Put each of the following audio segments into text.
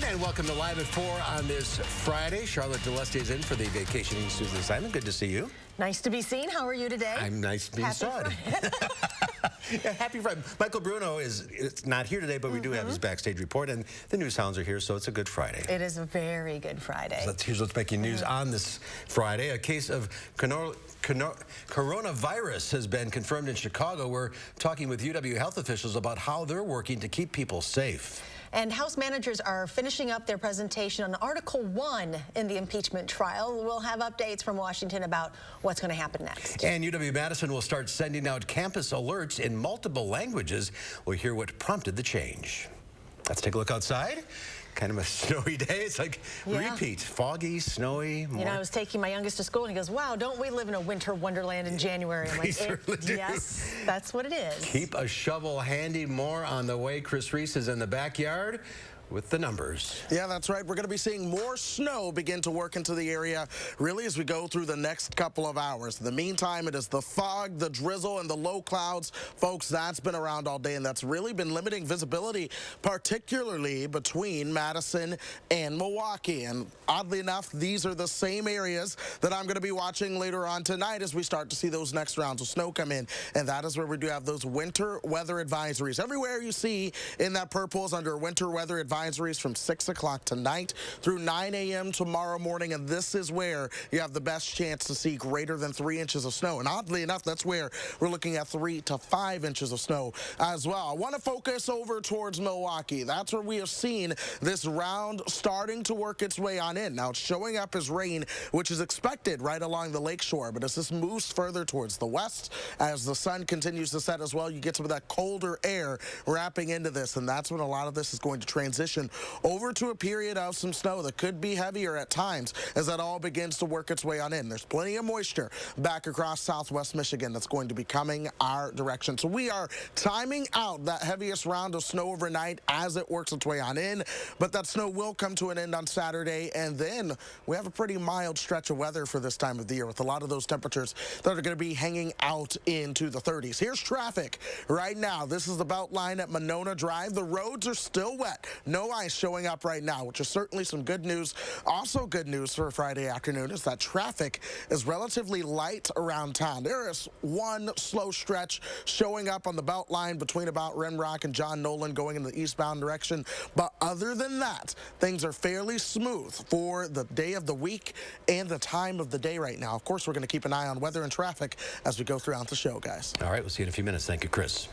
And welcome to Live at 4 on this Friday. Charlotte DeLeste is in for the vacationing Susan Simon. Good to see you. Nice to be seen. How are you today? I'm nice being sawed. Yeah, happy Friday. Michael Bruno is not here today, but we do have his backstage report, and the news hounds are here, so it's a good Friday. It is a very good Friday. So here's what's making news on this Friday. A case of coronavirus has been confirmed in Chicago. We're talking with UW health officials about how they're working to keep people safe. And House managers are finishing up their presentation on Article 1 in the impeachment trial. We'll have updates from Washington about what's going to happen next. And UW-Madison will start sending out campus alerts in multiple languages. We'll hear what prompted the change. Let's take a look outside. Kind of a snowy day. It's like repeat. Foggy, snowy. You know, I was taking my youngest to school and he goes, wow, don't we live in a winter wonderland in January? I'm like, yes, that's what it is. Keep a shovel handy. More on the way. Chris Reese is in the backyard with the numbers. Yeah, that's right. We're going to be seeing more snow begin to work into the area really as we go through the next couple of hours. In the meantime, it is the fog, the drizzle, and the low clouds. Folks, that's been around all day, and that's really been limiting visibility, particularly between Madison and Milwaukee. And oddly enough, these are the same areas that I'm going to be watching later on tonight as we start to see those next rounds of snow come in. And that is where we do have those winter weather advisories. Everywhere you see in that purple is under winter weather advisories from 6 o'clock tonight through 9 a.m. tomorrow morning, and this is where you have the best chance to see greater than 3 inches of snow. And oddly enough, that's where we're looking at 3 to 5 inches of snow as well. I want to focus over towards Milwaukee. That's where we have seen this round starting to work its way on in. Now, it's showing up as rain, which is expected right along the lakeshore, but as this moves further towards the west, as the sun continues to set as well, you get some of that colder air wrapping into this, and that's when a lot of this is going to transition over to a period of some snow that could be heavier at times as that all begins to work its way on in. There's plenty of moisture back across southwest Michigan that's going to be coming our direction. So we are timing out that heaviest round of snow overnight as it works its way on in, but that snow will come to an end on Saturday, and then we have a pretty mild stretch of weather for this time of the year with a lot of those temperatures that are going to be hanging out into the 30s. Here's traffic right now. This is the belt line at Monona Drive. The roads are still wet. No ice showing up right now, which is certainly some good news. Also good news for a Friday afternoon is that traffic is relatively light around town. There is one slow stretch showing up on the belt line between about Rimrock and John Nolan going in the eastbound direction. But other than that, things are fairly smooth for the day of the week and the time of the day right now. Of course, we're going to keep an eye on weather and traffic as we go throughout the show, guys. All right, we'll see you in a few minutes. Thank you, Chris.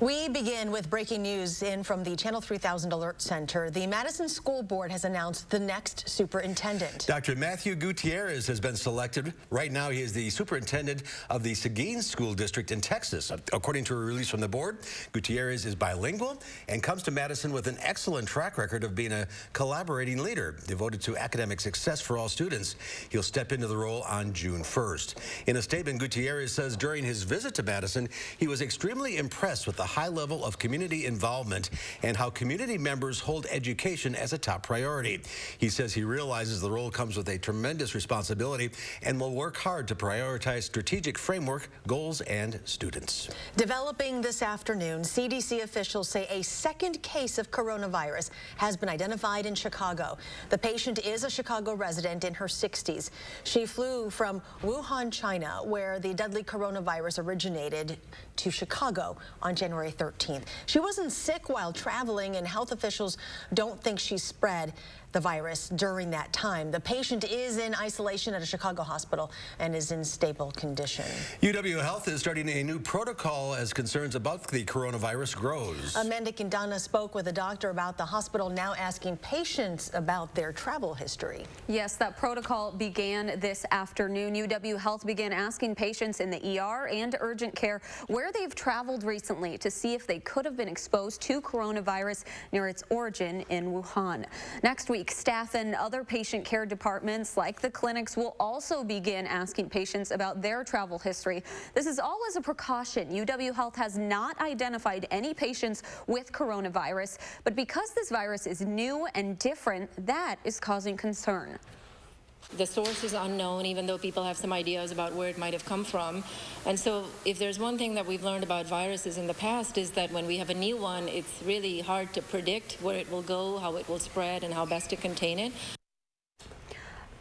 We begin with breaking news in from the Channel 3000 Alert Center. The Madison School Board has announced the next superintendent. Dr. Matthew Gutierrez has been selected. Right now, he is the superintendent of the Seguin School District in Texas. According to a release from the board, Gutierrez is bilingual and comes to Madison with an excellent track record of being a collaborating leader devoted to academic success for all students. He'll step into the role on June 1st. In a statement, Gutierrez says during his visit to Madison, he was extremely impressed with the high level of community involvement and how community members hold education as a top priority. He says he realizes the role comes with a tremendous responsibility and will work hard to prioritize strategic framework, goals, and students. Developing this afternoon, CDC officials say a second case of coronavirus has been identified in Chicago. The patient is a Chicago resident in her 60s. She flew from Wuhan, China, where the deadly coronavirus originated, to Chicago on January 13th. She wasn't sick while traveling, and health officials don't think she spread the virus during that time. The patient is in isolation at a Chicago hospital and is in stable condition. UW Health is starting a new protocol as concerns about the coronavirus grows. Amanda Quintana spoke with a doctor about the hospital now asking patients about their travel history. Yes, that protocol began this afternoon. UW Health began asking patients in the ER and urgent care where they've traveled recently to see if they could have been exposed to coronavirus near its origin in Wuhan. Next week, staff and other patient care departments like the clinics will also begin asking patients about their travel history. This is all as a precaution. UW Health has not identified any patients with coronavirus, but because this virus is new and different, that is causing concern. The source is unknown, even though people have some ideas about where it might have come from. And so if there's one thing that we've learned about viruses in the past is that when we have a new one, it's really hard to predict where it will go, how it will spread, and how best to contain it.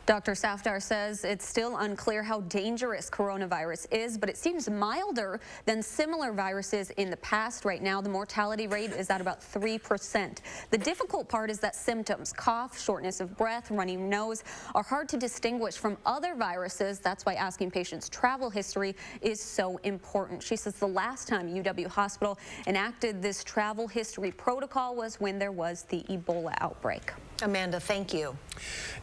Dr. Safdar says it's still unclear how dangerous coronavirus is, but it seems milder than similar viruses in the past. Right now, the mortality rate is at about 3%. The difficult part is that symptoms, cough, shortness of breath, runny nose, are hard to distinguish from other viruses. That's why asking patients' travel history is so important. She says the last time UW Hospital enacted this travel history protocol was when there was the Ebola outbreak. Amanda, thank you.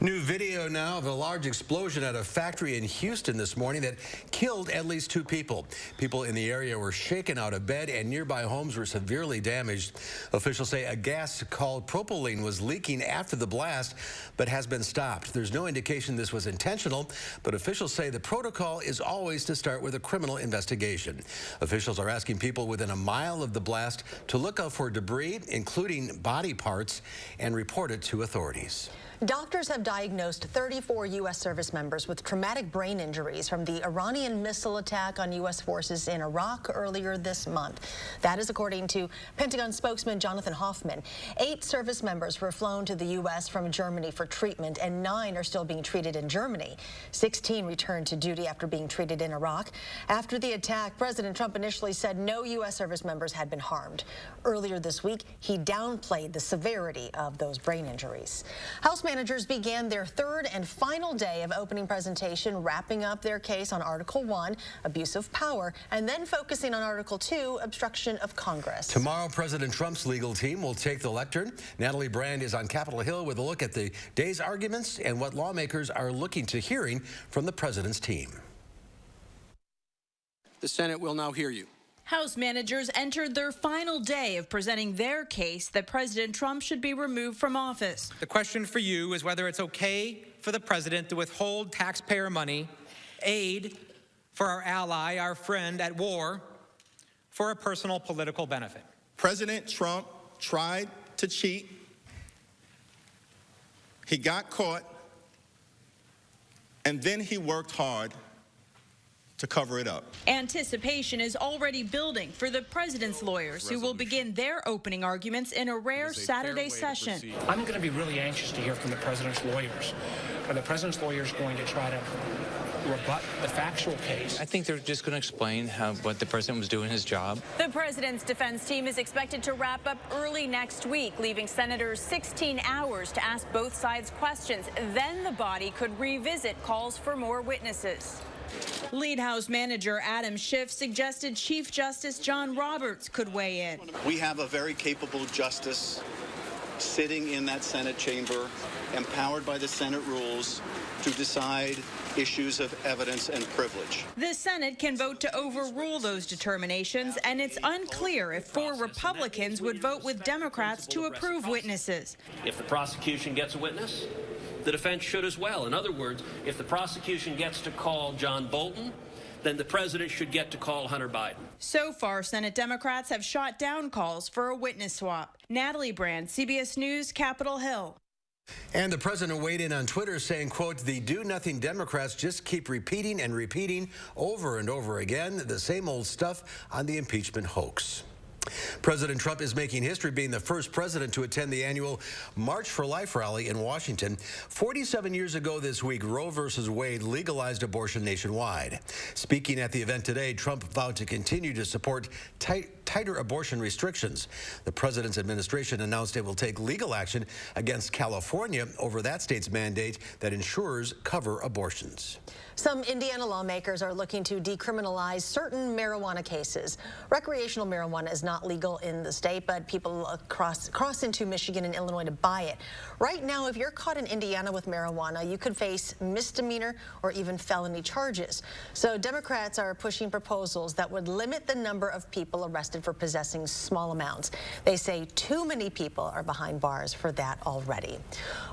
New video now of a large explosion at a factory in Houston this morning that killed at least 2 people. People in the area were shaken out of bed and nearby homes were severely damaged. Officials say a gas called propylene was leaking after the blast but has been stopped. There's no indication this was intentional, but officials say the protocol is always to start with a criminal investigation. Officials are asking people within a mile of the blast to look out for debris, including body parts, and report it to authorities. Doctors have diagnosed 34 U.S. service members with traumatic brain injuries from the Iranian missile attack on U.S. forces in Iraq earlier this month. That is according to Pentagon spokesman Jonathan Hoffman. 8 service members were flown to the U.S. from Germany for treatment, and 9 are still being treated in Germany. 16 returned to duty after being treated in Iraq. After the attack, President Trump initially said no U.S. service members had been harmed. Earlier this week, he downplayed the severity of those brain injuries. House managers began their 3rd and final day of opening presentation, wrapping up their case on Article 1, abuse of power, and then focusing on Article 2, obstruction of Congress. Tomorrow, President Trump's legal team will take the lectern. Natalie Brand is on Capitol Hill with a look at the day's arguments and what lawmakers are looking to hearing from the president's team. The Senate will now hear you. House managers entered their final day of presenting their case that President Trump should be removed from office. The question for you is whether it's okay for the president to withhold taxpayer money, aid for our ally, our friend at war, for a personal political benefit. President Trump tried to cheat. He got caught, and then he worked hard to cover it up. Anticipation is already building for the president's lawyers, who will begin their opening arguments in a rare Saturday session. I'm going to be really anxious to hear from the president's lawyers. Are the president's lawyers going to try to rebut the factual case? I think they're just going to explain what the president was doing his job. The president's defense team is expected to wrap up early next week, leaving senators 16 hours to ask both sides questions. Then the body could revisit calls for more witnesses. Lead House Manager Adam Schiff suggested Chief Justice John Roberts could weigh in. We have a very capable justice sitting in that Senate chamber, empowered by the Senate rules to decide issues of evidence and privilege. The Senate can vote to overrule those determinations, and it's unclear if 4 Republicans would vote with Democrats to approve witnesses. If the prosecution gets a witness, the defense should as well. In other words, if the prosecution gets to call John Bolton, then the president should get to call Hunter Biden. So far, Senate Democrats have shot down calls for a witness swap. Natalie Brand, CBS News, Capitol Hill. And the president weighed in on Twitter saying, quote, the do-nothing Democrats just keep repeating and repeating over and over again the same old stuff on the impeachment hoax. President Trump is making history being the first president to attend the annual March for Life rally in Washington. 47 years ago this week, Roe v. Wade legalized abortion nationwide. Speaking at the event today, Trump vowed to continue to support tighter abortion restrictions. The president's administration announced it will take legal action against California over that state's mandate that insurers cover abortions. Some Indiana lawmakers are looking to decriminalize certain marijuana cases. Recreational marijuana is not legal in the state, but people cross into Michigan and Illinois to buy it. Right now, if you're caught in Indiana with marijuana, you could face misdemeanor or even felony charges. So Democrats are pushing proposals that would limit the number of people arrested arrested for possessing small amounts. They say too many people are behind bars for that already.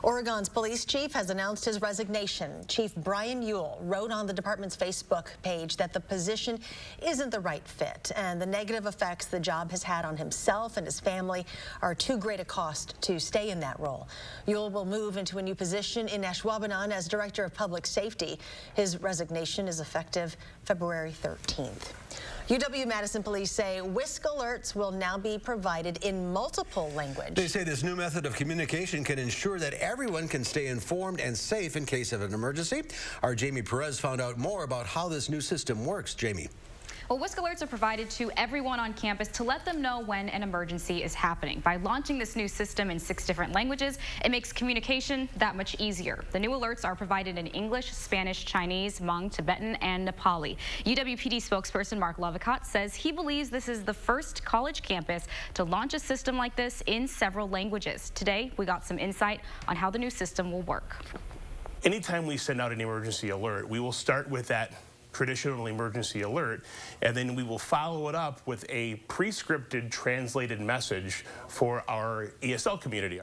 Oregon's police chief has announced his resignation. Chief Brian Ewell wrote on the department's Facebook page that the position isn't the right fit, and the negative effects the job has had on himself and his family are too great a cost to stay in that role. Ewell will move into a new position in Ashwaubenon as Director of Public Safety. His resignation is effective February 13th. UW-Madison police say whisk alerts will now be provided in multiple languages. They say this new method of communication can ensure that everyone can stay informed and safe in case of an emergency. Our Jamie Perez found out more about how this new system works. Jamie. Well, whisk alerts are provided to everyone on campus to let them know when an emergency is happening. By launching this new system in 6 different languages, it makes communication that much easier. The new alerts are provided in English, Spanish, Chinese, Hmong, Tibetan, and Nepali. UWPD spokesperson Mark Lovicott says he believes this is the first college campus to launch a system like this in several languages. Today, we got some insight on how the new system will work. Anytime we send out an emergency alert, we will start with that traditional emergency alert, and then we will follow it up with a pre-scripted translated message for our ESL community.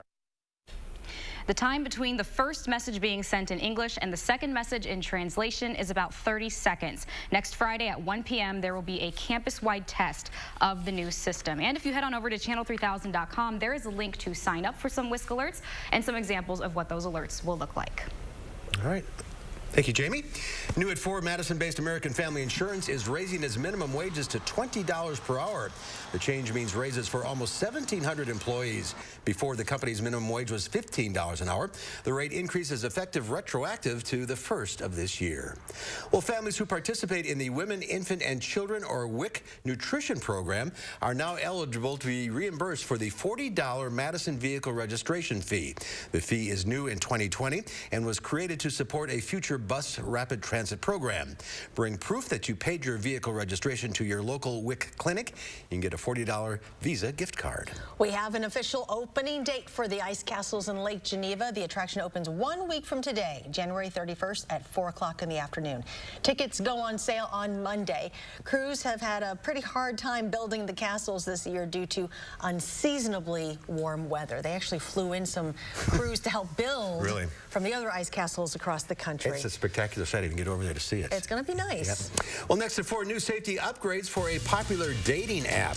The time between the first message being sent in English and the second message in translation is about 30 seconds. Next Friday at 1 p.m. there will be a campus-wide test of the new system. And if you head on over to channel3000.com, there is a link to sign up for some whisk alerts and some examples of what those alerts will look like. All right. Thank you, Jamie. New at 4, Madison-based American Family Insurance is raising its minimum wages to $20 per hour. The change means raises for almost 1,700 employees. Before, the company's minimum wage was $15 an hour. The rate increase is effective retroactive to the 1st of this year. Well, families who participate in the Women, Infant, and Children, or WIC, nutrition program are now eligible to be reimbursed for the $40 Madison vehicle registration fee. The fee is new in 2020 and was created to support a future bus rapid transit program. Bring proof that you paid your vehicle registration to your local WIC clinic. You can get a $40 Visa gift card. We have an official opening date for the ice castles in Lake Geneva. The attraction opens 1 week from today, January 31st at 4 o'clock in the afternoon. Tickets go on sale on Monday. Crews have had a pretty hard time building the castles this year due to unseasonably warm weather. They actually flew in some crews to help build from the other ice castles across the country. It's a spectacular sight. You can get over there to see it. It's going to be nice. Yep. Well, next at 4, new safety upgrades for a popular dating app.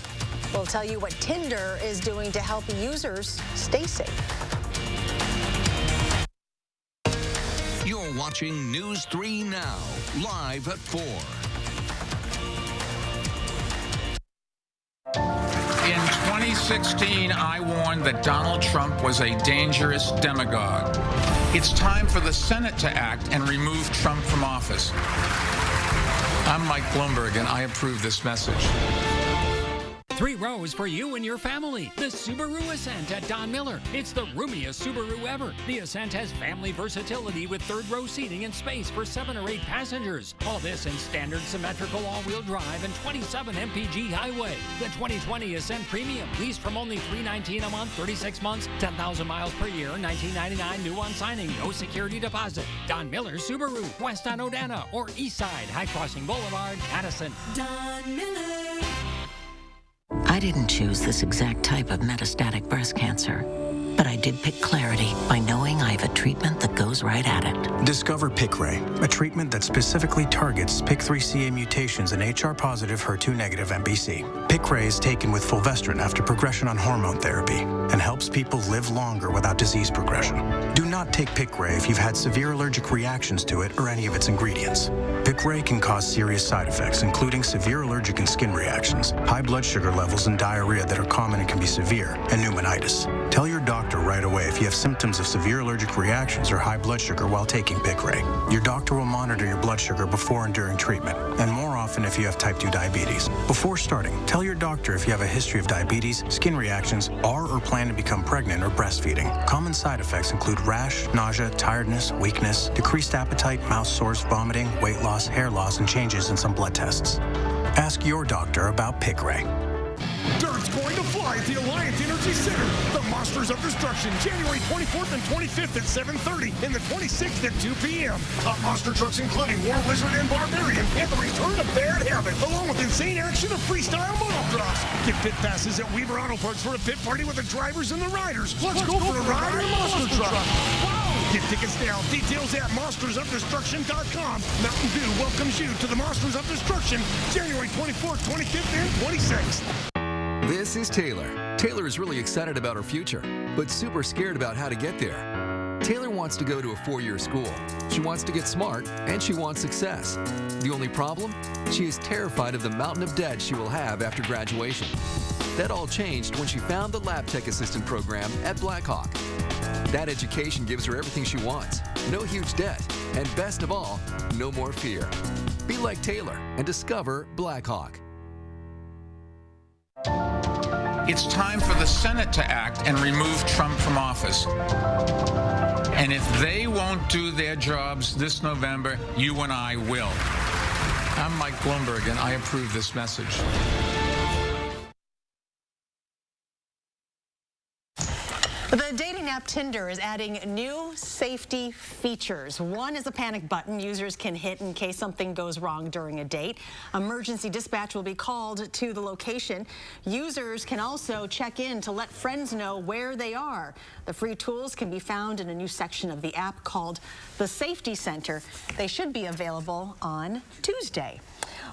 We'll tell you what Tinder is doing to help users stay safe. You're watching News 3 Now, live at 4. In 2016, I warned that Donald Trump was a dangerous demagogue. It's time for the Senate to act and remove Trump from office. I'm Mike Bloomberg, and I approve this message. 3 rows for you and your family. The Subaru Ascent at Don Miller. It's the roomiest Subaru ever. The Ascent has family versatility with 3rd-row seating and space for 7 or 8 passengers. All this in standard symmetrical all-wheel drive and 27 mpg highway. The 2020 Ascent Premium, leased from only $319 a month, 36 months, 10,000 miles per year, $19.99 new on signing, no security deposit. Don Miller Subaru, west on Odana or east side, High Crossing Boulevard, Madison. Don Miller. I didn't choose this exact type of metastatic breast cancer, but I did pick clarity by knowing I have a treatment that goes right at it. Discover Piqray, a treatment that specifically targets PIK3CA mutations in HR-positive, HER2-negative MBC. Piqray is taken with fulvestrant after progression on hormone therapy and helps people live longer without disease progression. Do not take Piqray if you've had severe allergic reactions to it or any of its ingredients. Piqray can cause serious side effects, including severe allergic and skin reactions, high blood sugar levels and diarrhea that are common and can be severe, and pneumonitis. Tell your doctor right away if you have symptoms of severe allergic reactions or high blood sugar while taking Piqray. Your doctor will monitor your blood sugar before and during treatment, and more often if you have type 2 diabetes. Before starting, tell your doctor if you have a history of diabetes, skin reactions, are or plan to become pregnant or breastfeeding. Common side effects include rash, nausea, tiredness, weakness, decreased appetite, mouth sores, vomiting, weight loss, hair loss, and changes in some blood tests. Ask your doctor about Piqray. Dirt's going to fly at the Alliance Energy Center. The Monsters of Destruction, January 24th and 25th at 7:30 and the 26th at 2 p.m. Top monster trucks including War Wizard and Barbarian and the return of Bad Habit, along with insane action of freestyle motocross. Get pit passes at Weaver Auto Parts for a pit party with the drivers and the riders. Let's go for a ride in a monster truck. Wow! Get tickets now. Details at monstersofdestruction.com. Mountain Dew welcomes you to the Monsters of Destruction, January 24th, 25th, and 26th. This is Taylor. Taylor is really excited about her future, but super scared about how to get there. Taylor wants to go to a 4-year school. She wants to get smart, and she wants success. The only problem? She is terrified of the mountain of debt she will have after graduation. That all changed when she found the Lab Tech Assistant program at Blackhawk. That education gives her everything she wants, no huge debt, and best of all, no more fear. Be like Taylor and discover Blackhawk. It's time for the Senate to act and remove Trump from office. And if they won't do their jobs this November, you and I will. I'm Mike Bloomberg, and I approve this message. The dating app Tinder is adding new safety features. One is a panic button users can hit in case something goes wrong during a date. Emergency dispatch will be called to the location. Users can also check in to let friends know where they are. The free tools can be found in a new section of the app called the Safety Center. They should be available on Tuesday.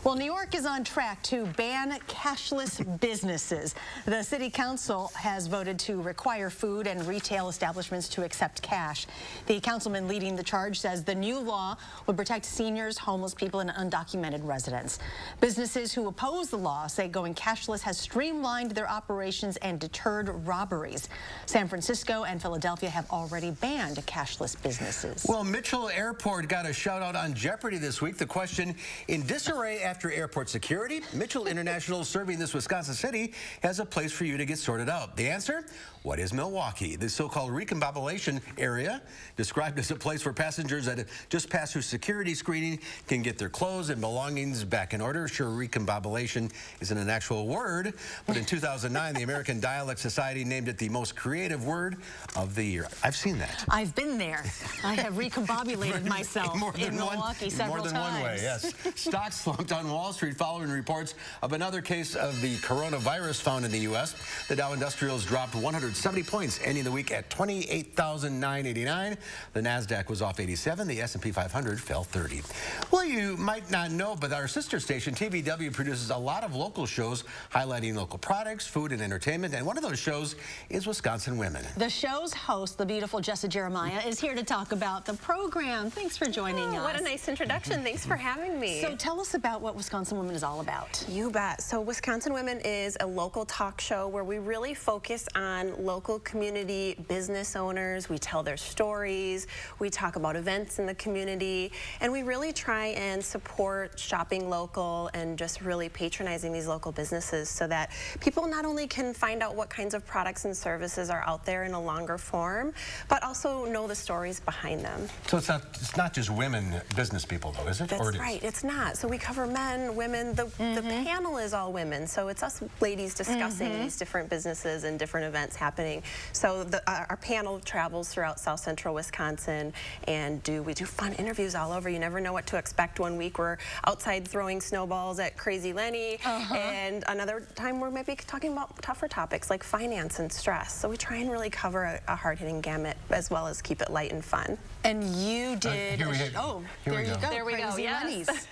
Well, New York is on track to ban cashless businesses. The city council has voted to require food and retail establishments to accept cash. The councilman leading the charge says the new law would protect seniors, homeless people, and undocumented residents. Businesses who oppose the law say going cashless has streamlined their operations and deterred robberies. San Francisco and Philadelphia have already banned cashless businesses. Well, Mitchell Airport got a shout out on Jeopardy this week. The question, in disarray after airport security, Mitchell International, serving this Wisconsin city, has a place for you to get sorted out. The answer? What is Milwaukee? The so-called recombobulation area, described as a place where passengers that have just passed through security screening can get their clothes and belongings back in order. Sure, recombobulation isn't an actual word, but in 2009, the American Dialect Society named it the most creative word of the year. I've seen that. I've been there. I have recombobulated myself in Milwaukee several times. More than one way, yes. Stocks slumped on Wall Street following reports of another case of the coronavirus found in the U.S. The Dow Industrials dropped 170 points, ending the week at 28,989. The NASDAQ was off 87. The S&P 500 fell 30. Well, you might not know, but our sister station, TVW, produces a lot of local shows highlighting local products, food, and entertainment. And one of those shows is Wisconsin Women. The show's host, the beautiful Jessa Jeremiah, is here to talk about the program. Thanks for joining us. What a nice introduction. Thanks for having me. So tell us about what Wisconsin Women is all about. You bet. So Wisconsin Women is a local talk show where we really focus on local community business owners. We tell their stories. We talk about events in the community. And we really try and support shopping local and just really patronizing these local businesses so that people not only can find out what kinds of products and services are out there in a longer form, but also know the stories behind them. So it's not just women business people, though, is it? That's right. It's not. So we cover men, women. The panel is all women. So it's us ladies discussing these different businesses and different events happening. So our panel travels throughout South Central Wisconsin, and we do fun interviews all over. You never know what to expect. One week we're outside throwing snowballs at Crazy Lenny, and another time we're maybe talking about tougher topics like finance and stress. So we try and really cover a hard-hitting gamut as well as keep it light and fun. And you did. There you go. There we go. Yes.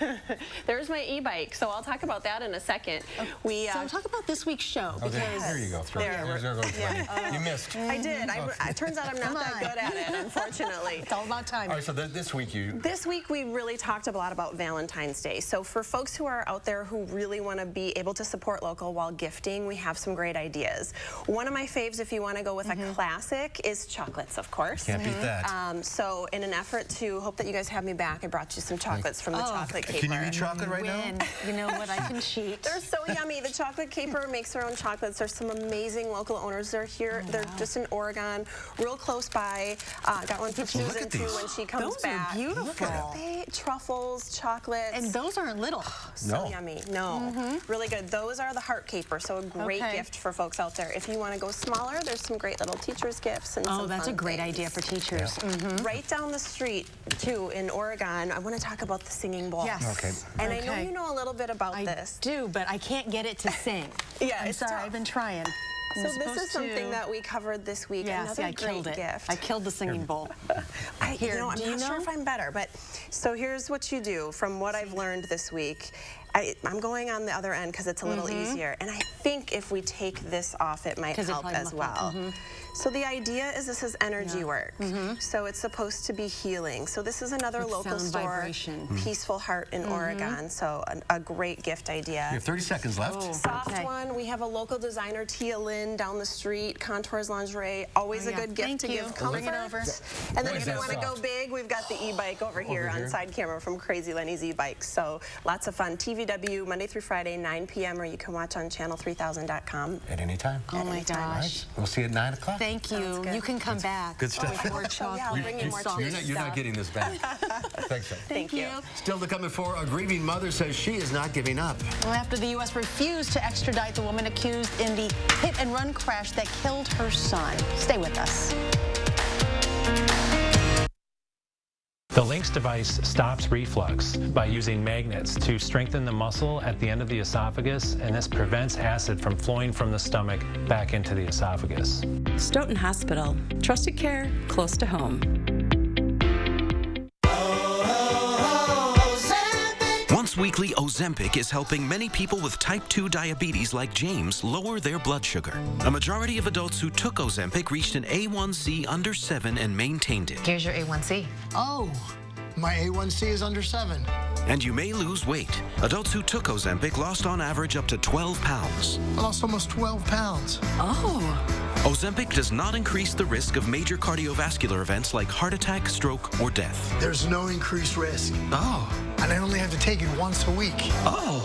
There's my e-bike. So I'll talk about that in a second. So talk about this week's show. There you go. You missed. I did. It turns out I'm not that good at it, unfortunately. It's all about time. All right, so this week This week we really talked a lot about Valentine's Day. So for folks who are out there who really want to be able to support local while gifting, we have some great ideas. One of my faves, if you want to go with a classic, is chocolates, of course. Can't beat that. So in an effort to hope that you guys have me back, I brought you some chocolates from the Chocolate Caper. Can you eat chocolate right now? You know what? I can cheat. They're so yummy. The Chocolate Caper makes their own chocolates. There's some amazing local owners. They're here. They're just in Oregon, real close by. Got one for Susan too when she comes back. Those are beautiful. Truffles, chocolates. And those aren't little. So yummy. No, really good. Those are the heart caper, so a great gift for folks out there. If you want to go smaller, there's some great little teacher's gifts and some that's fun a great things. idea for teachers. Right down the street, too, in Oregon, I want to talk about the singing bowl. Yes. Okay. And I know you know a little bit about this. I do, but I can't get it to sing. Yeah, I'm it's sorry, tough. I've been trying. So this is something that we covered this week. Yeah, Another I great killed it. gift. I killed the singing bowl. I'm not sure if I'm better, but so here's what you do from what I've learned this week. I'm going on the other end because it's a little easier, and I think if we take this off, it might help as well. So the idea is this is energy work. So it's supposed to be healing. So this is another local store, Peaceful Heart in Oregon. So a great gift idea. You have 30 seconds left. Soft one. We have a local designer, Tia Lynn, down the street. Contours Lingerie. Always a good gift to give comfort. Bring it over. And then if you want to go big, we've got the e-bike over here on side camera from Crazy Lenny's e-bikes. So lots of fun. TVW Monday through Friday, 9 p.m. or you can watch on channel3000.com. At any time. Oh my gosh. Right. We'll see you at 9 o'clock. Thank you. You can come back. Good stuff. With more chocolate. You're not getting this back. Thanks. Thank you. Still to come before a grieving mother says she is not giving up. Well, after the U.S. refused to extradite the woman accused in the hit-and-run crash that killed her son. Stay with us. The Lynx device stops reflux by using magnets to strengthen the muscle at the end of the esophagus, and this prevents acid from flowing from the stomach back into the esophagus. Stoughton Hospital. Trusted care close to home. Once weekly Ozempic is helping many people with type 2 diabetes like James lower their blood sugar. A majority of adults who took Ozempic reached an A1C under 7 and maintained it. Here's your A1C. Oh, my A1C is under 7. And you may lose weight. Adults who took Ozempic lost on average up to 12 pounds. I lost almost 12 pounds. Oh. Ozempic does not increase the risk of major cardiovascular events like heart attack, stroke, or death. There's no increased risk. Oh. And I only have to take it once a week. Oh.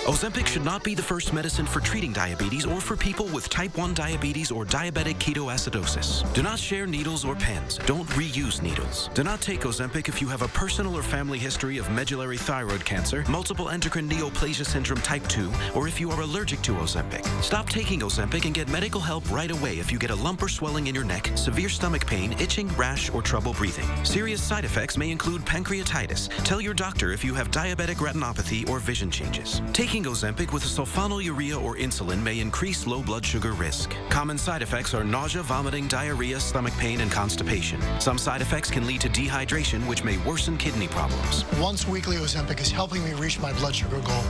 Ozempic should not be the first medicine for treating diabetes or for people with type 1 diabetes or diabetic ketoacidosis. Do not share needles or pens. Don't reuse needles. Do not take Ozempic if you have a personal or family history of medullary thyroid cancer, multiple endocrine neoplasia syndrome type 2, or if you are allergic to Ozempic. Stop taking Ozempic and get medical help right away if you get a lump or swelling in your neck, severe stomach pain, itching, rash, or trouble breathing. Serious side effects may include pancreatitis. Tell your doctor if you have diabetic retinopathy or vision changes. Taking Ozempic with a sulfonylurea or insulin may increase low blood sugar risk. Common side effects are nausea, vomiting, diarrhea, stomach pain, and constipation. Some side effects can lead to dehydration, which may worsen kidney problems. Once weekly Ozempic is helping me reach my blood sugar goal.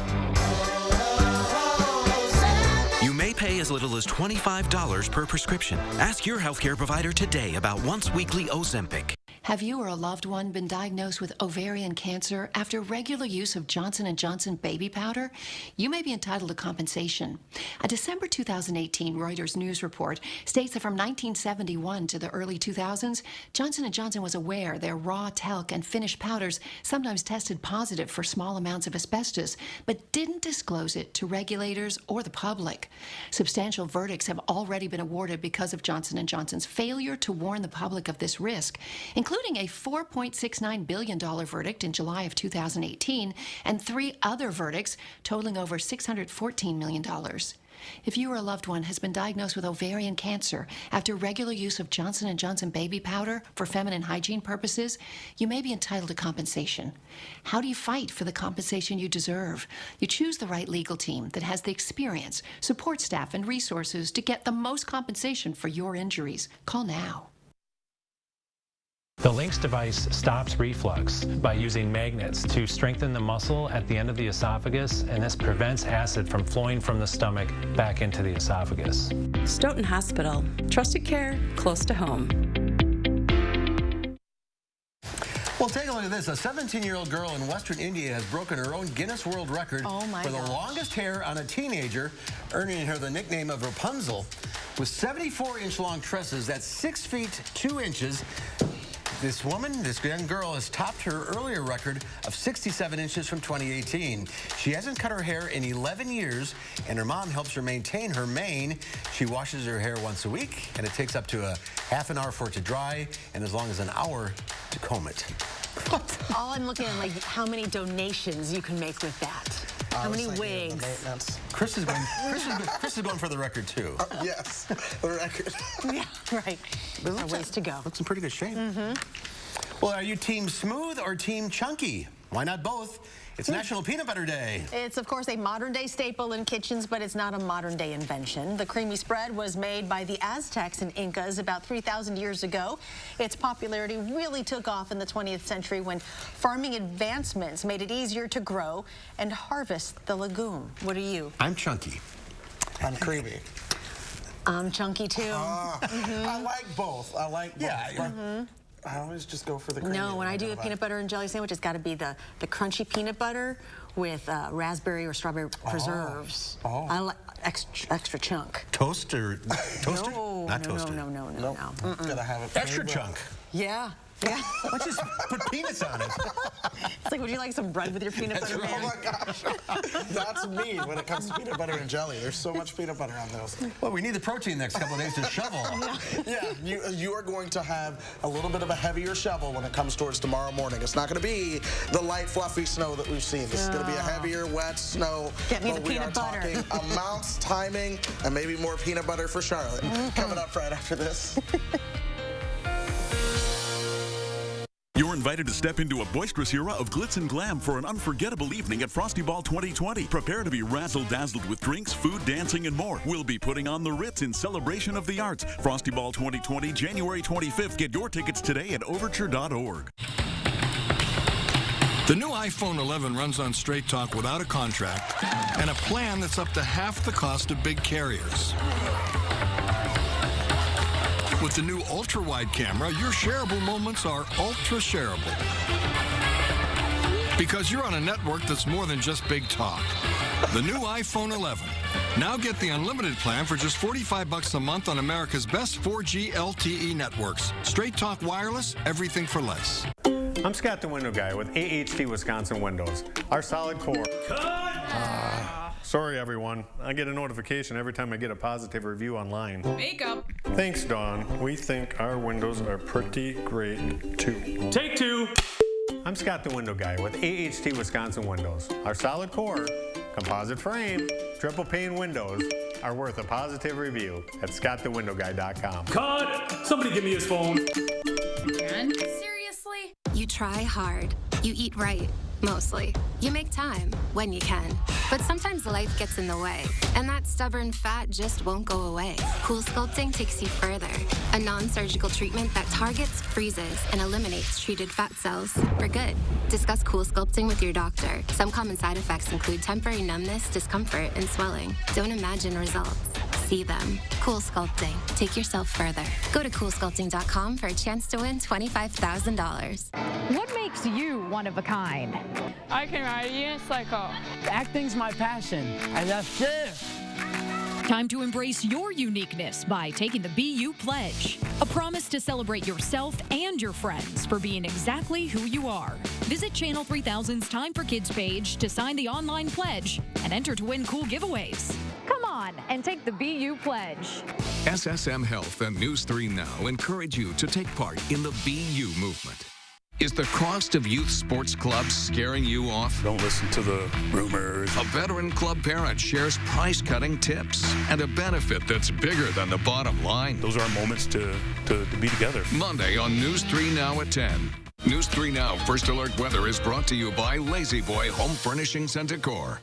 You may pay as little as $25 per prescription. Ask your healthcare provider today about once weekly Ozempic. Have you or a loved one been diagnosed with ovarian cancer after regular use of Johnson & Johnson baby powder? You may be entitled to compensation. A December 2018 Reuters news report states that from 1971 to the early 2000s, Johnson & Johnson was aware their raw talc and finished powders sometimes tested positive for small amounts of asbestos, but didn't disclose it to regulators or the public. Substantial verdicts have already been awarded because of Johnson & Johnson's failure to warn the public of this risk, including a $4.69 billion verdict in July of 2018 and 3 other verdicts totaling over $614 million. If you or a loved one has been diagnosed with ovarian cancer after regular use of Johnson & Johnson baby powder for feminine hygiene purposes, you may be entitled to compensation. How do you fight for the compensation you deserve? You choose the right legal team that has the experience, support staff, and resources to get the most compensation for your injuries. Call now. The Lynx device stops reflux by using magnets to strengthen the muscle at the end of the esophagus, and this prevents acid from flowing from the stomach back into the esophagus. Stoughton Hospital. Trusted care close to home. Well, take a look at this. A 17-year-old girl in Western India has broken her own Guinness World Record for the longest hair on a teenager, earning her the nickname of Rapunzel. With 74-inch long tresses, that's 6 feet 2 inches. This young girl, has topped her earlier record of 67 inches from 2018. She hasn't cut her hair in 11 years, and her mom helps her maintain her mane. She washes her hair once a week, and it takes up to a half an hour for it to dry, and as long as an hour to comb it. All I'm looking at, like, how many donations you can make with that. How many wigs? Chris is going for the record, too. Yes, the record. Yeah, right. There's a ways to go. Looks in pretty good shape. Well, are you team smooth or team chunky? Why not both? It's National Peanut Butter Day. It's, of course, a modern-day staple in kitchens, but it's not a modern-day invention. The creamy spread was made by the Aztecs and Incas about 3,000 years ago. Its popularity really took off in the 20th century when farming advancements made it easier to grow and harvest the legume. What are you? I'm chunky. I'm creamy. I'm chunky, too. I like both. I like both. Yeah. I always just go for the creamy. No, when I do a peanut butter and jelly sandwich, it's got to be the crunchy peanut butter with raspberry or strawberry preserves. I like extra chunk. Toast or toaster? No, not toaster. No. Gotta have it. Extra chunk. Yeah. Yeah. Let's just put peanuts on it. It's like, would you like some bread with your peanut butter, man? Oh my gosh. That's me when it comes to peanut butter and jelly. There's so much peanut butter on those. Well, we need the protein next couple of days to shovel. Yeah, you are going to have a little bit of a heavier shovel when it comes towards tomorrow morning. It's not going to be the light, fluffy snow that we've seen. This is going to be a heavier, wet snow. Get me the we peanut are butter. talking amounts, timing, and maybe more peanut butter for Charlotte. Coming up right after this. You're invited to step into a boisterous era of glitz and glam for an unforgettable evening at Frosty Ball 2020. Prepare to be razzle-dazzled with drinks, food, dancing, and more. We'll be putting on the Ritz in celebration of the arts. Frosty Ball 2020, January 25th. Get your tickets today at overture.org. The new iPhone 11 runs on Straight Talk without a contract and a plan that's up to half the cost of big carriers. With the new ultra-wide camera, your shareable moments are ultra-shareable. Because you're on a network that's more than just big talk. The new iPhone 11. Now get the unlimited plan for just $45 a month on America's best 4G LTE networks. Straight Talk Wireless, everything for less. I'm Scott the Window Guy with AHT Wisconsin Windows. Our solid core. Sorry, everyone. I get a notification every time I get a positive review online. Makeup. Thanks, Dawn. We think our windows are pretty great, too. Take two. I'm Scott the Window Guy with AHT Wisconsin Windows. Our solid core, composite frame, triple pane windows are worth a positive review at scottthewindowguy.com. Cut! Somebody give me his phone. Jen? Seriously? You try hard. You eat right. Mostly. You make time when you can. But sometimes life gets in the way, and that stubborn fat just won't go away. Cool Sculpting takes you further. A non-surgical treatment that targets, freezes, and eliminates treated fat cells for good. Discuss Cool Sculpting with your doctor. Some common side effects include temporary numbness, discomfort, and swelling. Don't imagine results. See them. Cool Sculpting. Take yourself further. Go to CoolSculpting.com for a chance to win $25,000. What makes you one of a kind? I can ride a unicycle. Acting's my passion. I love this. Time to embrace your uniqueness by taking the BU Pledge. A promise to celebrate yourself and your friends for being exactly who you are. Visit Channel 3000's Time for Kids page to sign the online pledge and enter to win cool giveaways. Come on and take the BU Pledge. SSM Health and News 3 Now encourage you to take part in the BU movement. Is the cost of youth sports clubs scaring you off? Don't listen to the rumors. A veteran club parent shares price-cutting tips and a benefit that's bigger than the bottom line. Those are moments to be together. Monday on News 3 Now at 10. News 3 Now First Alert Weather is brought to you by Lazy Boy Home Furnishings and Decor.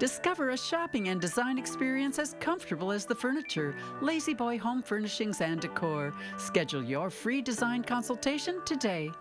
Discover a shopping and design experience as comfortable as the furniture. Lazy Boy Home Furnishings and Decor. Schedule your free design consultation today.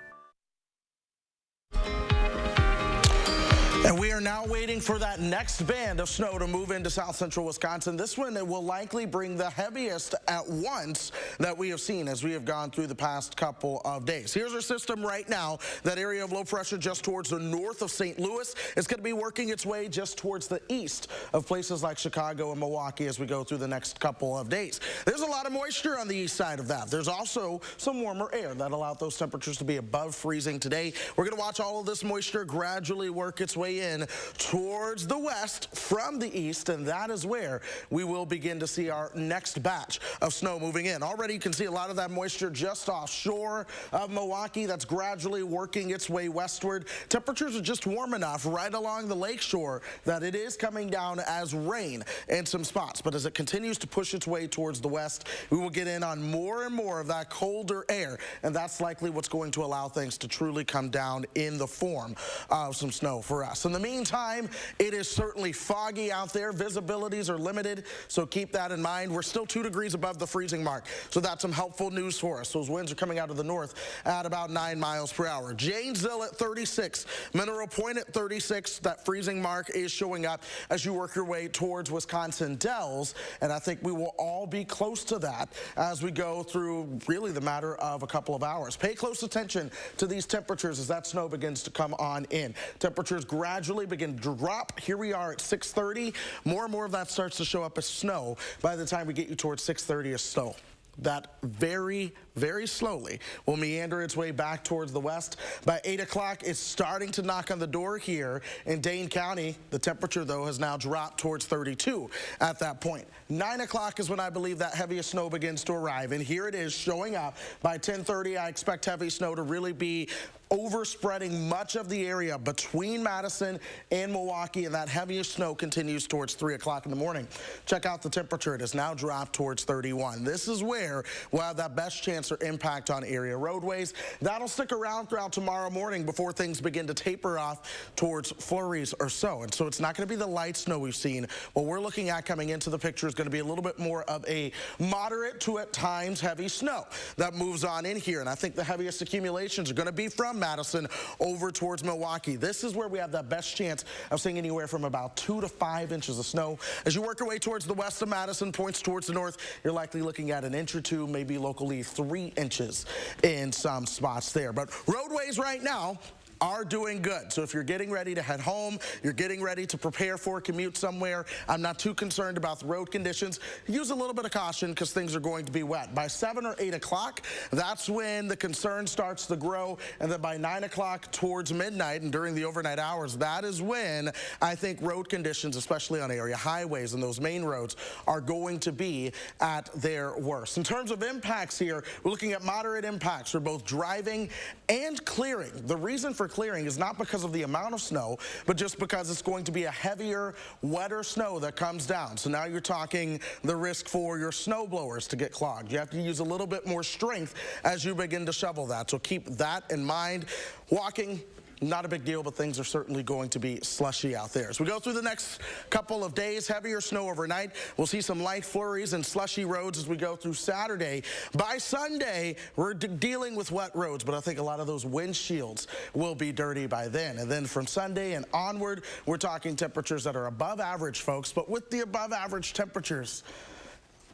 And we are now waiting for that next band of snow to move into south central Wisconsin. This one will likely bring the heaviest at once that we have seen as we have gone through the past couple of days. Here's our system right now. That area of low pressure just towards the north of St. Louis is going to be working its way just towards the east of places like Chicago and Milwaukee as we go through the next couple of days. There's a lot of moisture on the east side of that. There's also some warmer air that allowed those temperatures to be above freezing today. We're going to watch all of this moisture gradually work its way in towards the west from the east, and that is where we will begin to see our next batch of snow moving in. Already you can see a lot of that moisture just offshore of Milwaukee. That's gradually working its way westward. Temperatures are just warm enough right along the lakeshore that it is coming down as rain in some spots. But as it continues to push its way towards the west, we will get in on more and more of that colder air, and that's likely what's going to allow things to truly come down in the form of some snow for us. In the meantime, it is certainly foggy out there. Visibilities are limited, so keep that in mind. We're still 2 degrees above the freezing mark, so that's some helpful news for us. Those winds are coming out of the north at about 9 miles per hour. Janesville at 36, Mineral Point at 36. That freezing mark is showing up as you work your way towards Wisconsin Dells, and I think we will all be close to that as we go through really the matter of a couple of hours. Pay close attention to these temperatures as that snow begins to come on in. Temperatures gradually begin to drop. Here we are at 6:30. More and more of that starts to show up as snow by the time we get you towards 6:30 as snow. That very, very slowly will meander its way back towards the west. By 8 o'clock, it's starting to knock on the door here in Dane County. The temperature, though, has now dropped towards 32 at that point. 9 o'clock is when I believe that heaviest snow begins to arrive, and here it is showing up. By 10:30, I expect heavy snow to really be overspreading much of the area between Madison and Milwaukee, and that heaviest snow continues towards 3 o'clock in the morning. Check out the temperature. It has now dropped towards 31. This is where we'll have that best chance or impact on area roadways. That'll stick around throughout tomorrow morning before things begin to taper off towards flurries or so. And so it's not going to be the light snow we've seen. What we're looking at coming into the picture is going to be a little bit more of a moderate to at times heavy snow that moves on in here. And I think the heaviest accumulations are going to be from Madison over towards Milwaukee. This is where we have the best chance of seeing anywhere from about 2 to 5 inches of snow. As you work your way towards the west of Madison, points towards the north, you're likely looking at 1 inch or 2, maybe locally 3 inches in some spots there. But roadways right now are doing good. So if you're getting ready to head home, you're getting ready to prepare for a commute somewhere, I'm not too concerned about the road conditions. Use a little bit of caution because things are going to be wet. By 7 or 8 o'clock, that's when the concern starts to grow. And then by 9 o'clock towards midnight and during the overnight hours, that is when I think road conditions, especially on area highways and those main roads, are going to be at their worst. In terms of impacts here, we're looking at moderate impacts for both driving and clearing. The reason for clearing is not because of the amount of snow, but just because it's going to be a heavier, wetter snow that comes down. So now you're talking the risk for your snow blowers to get clogged. You have to use a little bit more strength as you begin to shovel that. So keep that in mind. Walking, not a big deal, but things are certainly going to be slushy out there. As we go through the next couple of days, heavier snow overnight. We'll see some light flurries and slushy roads as we go through Saturday. By Sunday, we're dealing with wet roads, but I think a lot of those windshields will be dirty by then. And then from Sunday and onward, we're talking temperatures that are above average, folks. But with the above average temperatures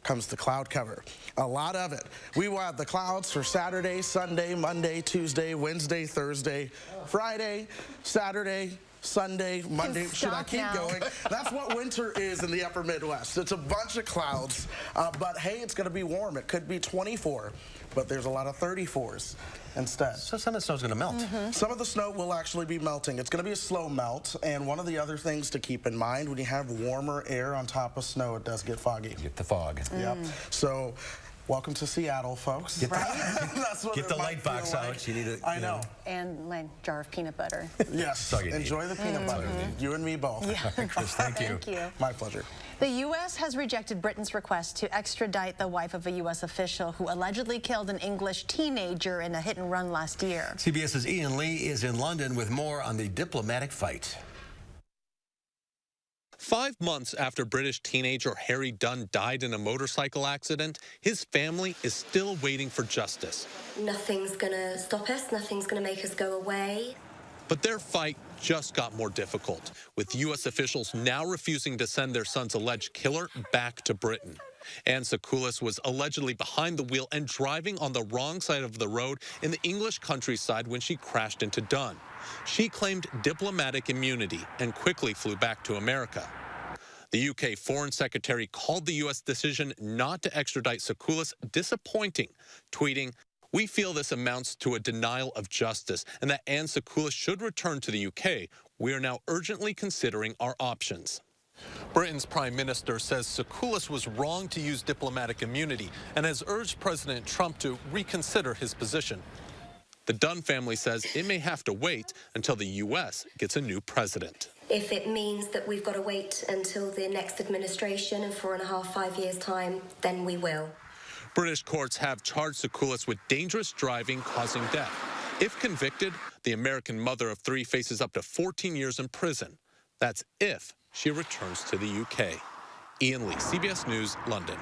comes the cloud cover. A lot of it. We will have the clouds for Saturday, Sunday, Monday, Tuesday, Wednesday, Thursday, Friday, Saturday, Sunday, Monday. Should I keep going? That's what winter is in the upper Midwest. It's a bunch of clouds, but hey, it's going to be warm. It could be 24, but there's a lot of 34s instead. So some of the snow's going to melt. Some of the snow will actually be melting. It's going to be a slow melt, and one of the other things to keep in mind, when you have warmer air on top of snow, it does get foggy. You get the fog. Yep. So welcome to Seattle, folks. Get the light box out. You need it. I know. And a jar of peanut butter. Yes. Enjoy the peanut butter. You and me both. Yeah. Chris, thank you. Thank you. My pleasure. The U.S. has rejected Britain's request to extradite the wife of a U.S. official who allegedly killed an English teenager in a hit-and-run last year. CBS's Ian Lee is in London with more on the diplomatic fight. 5 months after British teenager Harry Dunn died in a motorcycle accident, his family is still waiting for justice. Nothing's gonna stop us, nothing's gonna make us go away. But their fight just got more difficult, with U.S. officials now refusing to send their son's alleged killer back to Britain. Anne Sakoulas was allegedly behind the wheel and driving on the wrong side of the road in the English countryside when she crashed into Dunn. She claimed diplomatic immunity and quickly flew back to America. The UK Foreign Secretary called the U.S. decision not to extradite Sakoulas disappointing, tweeting, "We feel this amounts to a denial of justice and that Anne Sakoulas should return to the UK. We are now urgently considering our options." Britain's Prime Minister says Sakoulas was wrong to use diplomatic immunity and has urged President Trump to reconsider his position. The Dunn family says it may have to wait until the U.S. gets a new president. If it means that we've got to wait until the next administration in 4.5, 5 years' time, then we will. British courts have charged Sakoulas with dangerous driving causing death. If convicted, the American mother of 3 faces up to 14 years in prison. That's if she returns to the UK. Ian Lee, CBS News, London.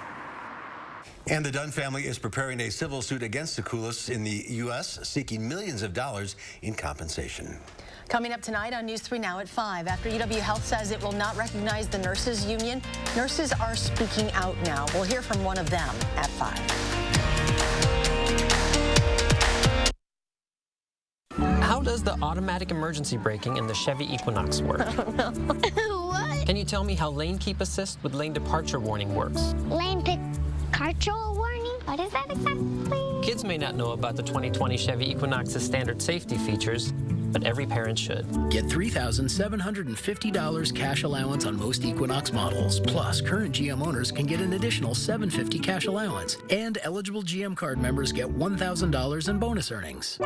And the Dunn family is preparing a civil suit against Sakoulas in the U.S., seeking millions of dollars in compensation. Coming up tonight on News 3 Now at 5. After UW Health says it will not recognize the nurses union, nurses are speaking out now. We'll hear from one of them at 5. How does the automatic emergency braking in the Chevy Equinox work? I don't know. What? Can you tell me how lane keep assist with lane departure warning works? Lane departure warning? What is that exactly? Kids may not know about the 2020 Chevy Equinox's standard safety features, but every parent should. Get $3,750 cash allowance on most Equinox models. Plus, current GM owners can get an additional $750 cash allowance. And eligible GM card members get $1,000 in bonus earnings.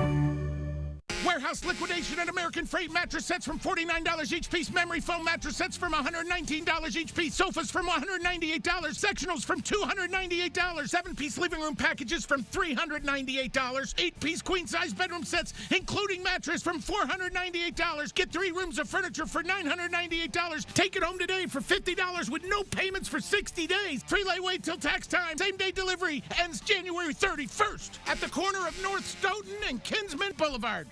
Warehouse liquidation at American Freight. Mattress sets from $49 each piece. Memory foam mattress sets from $119 each piece. Sofas from $198. Sectionals from $298. 7-piece living room packages from $398. 8-piece queen-size bedroom sets, including mattress, from $498. Get 3 rooms of furniture for $998. Take it home today for $50 with no payments for 60 days. Free layaway till tax time. Same-day delivery ends January 31st at the corner of North Stoughton and Kinsman Boulevard.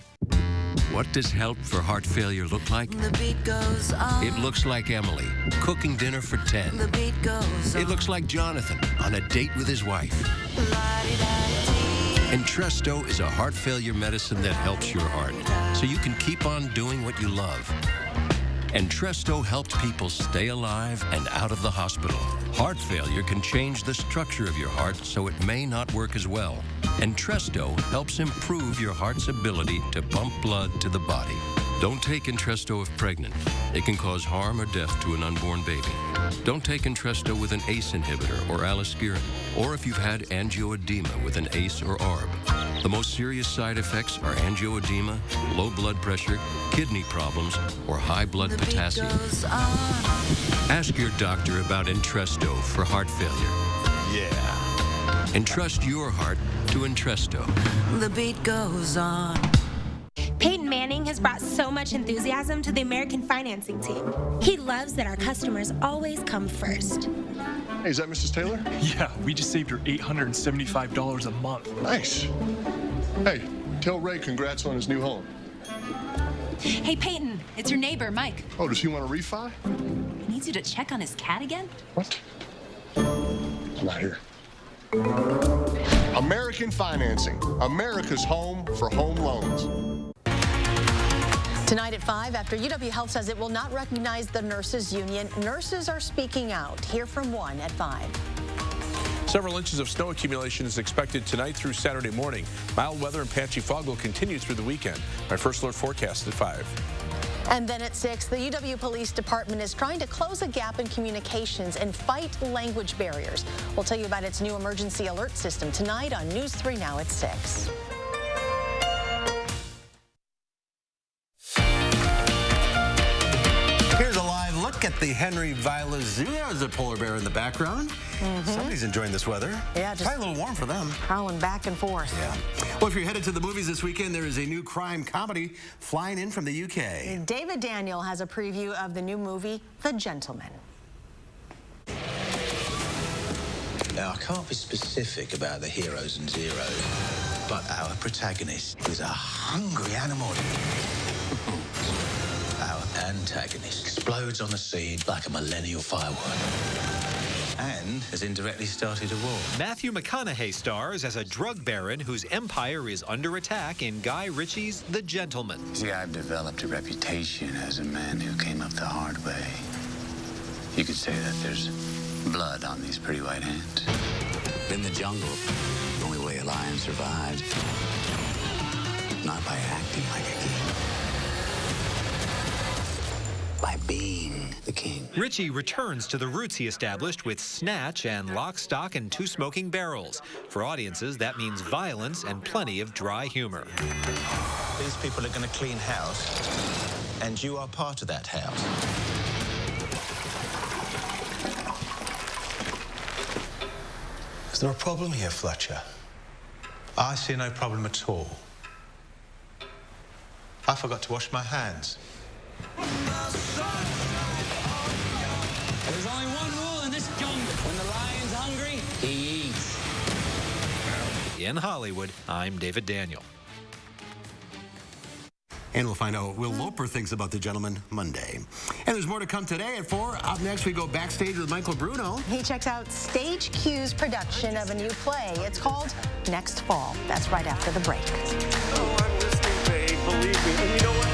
What does help for heart failure look like? The beat goes on. It looks like Emily cooking dinner for 10. The beat goes on. It looks like Jonathan on a date with his wife. Entresto is a heart failure medicine that helps your heart, so you can keep on doing what you love. Entresto helped people stay alive and out of the hospital. Heart failure can change the structure of your heart so it may not work as well. Entresto helps improve your heart's ability to pump blood to the body. Don't take Entresto if pregnant. It can cause harm or death to an unborn baby. Don't take Entresto with an ACE inhibitor or aliskiren, or if you've had angioedema with an ACE or ARB. The most serious side effects are angioedema, low blood pressure, kidney problems, or high blood potassium. Ask your doctor about Entresto for heart failure. Yeah. Entrust your heart to Entresto. The beat goes on. Peyton Manning has brought so much enthusiasm to the American financing team. He loves that our customers always come first. Hey, is that Mrs. Taylor? Yeah, we just saved her $875 a month. Nice. Hey, tell Ray congrats on his new home. Hey, Peyton, it's your neighbor, Mike. Oh, does he want a refi? He needs you to check on his cat again? What? I'm not here. American Financing, America's home for home loans. Tonight at 5, after UW Health says it will not recognize the nurses union, nurses are speaking out. Hear from one at 5. Several inches of snow accumulation is expected tonight through Saturday morning. Mild weather and patchy fog will continue through the weekend. My first alert forecast at 5. And then at 6, the UW Police Department is trying to close a gap in communications and fight language barriers. We'll tell you about its new emergency alert system tonight on News 3 Now at 6. Here's a live look at the Henry Viola Zoo. There's a polar bear in the background. Somebody's enjoying this weather. Yeah, just probably a little warm for them. Howling back and forth. Yeah. Well, if you're headed to the movies this weekend, there is a new crime comedy flying in from the UK. David Daniel has a preview of the new movie, The Gentleman. Now, I can't be specific about the heroes and zeros, but our protagonist is a hungry animal. antagonist explodes on the scene like a millennial firework and has indirectly started a war. Matthew McConaughey stars as a drug baron whose empire is under attack in Guy Ritchie's The Gentleman. See, I've developed a reputation as a man who came up the hard way. You could say that there's blood on these pretty white hands. In the jungle, the only way a lion survives, not by acting like a king, by being the king. Ritchie returns to the roots he established with Snatch and Lock, Stock, and Two Smoking Barrels. For audiences, that means violence and plenty of dry humor. These people are going to clean house, and you are part of that house. Is there a problem here, Fletcher? I see no problem at all. I forgot to wash my hands. There's only one rule in this jungle. When the lion's hungry, he eats. In Hollywood, I'm David Daniel. And we'll find out what Will Loper thinks about The Gentleman Monday. And there's more to come today at 4. Up next, we go backstage with Michael Bruno. He checks out Stage Q's production of a new play. It's called Next Fall. That's right after the break. Oh, I'm listening, babe. Believe me. And you know what?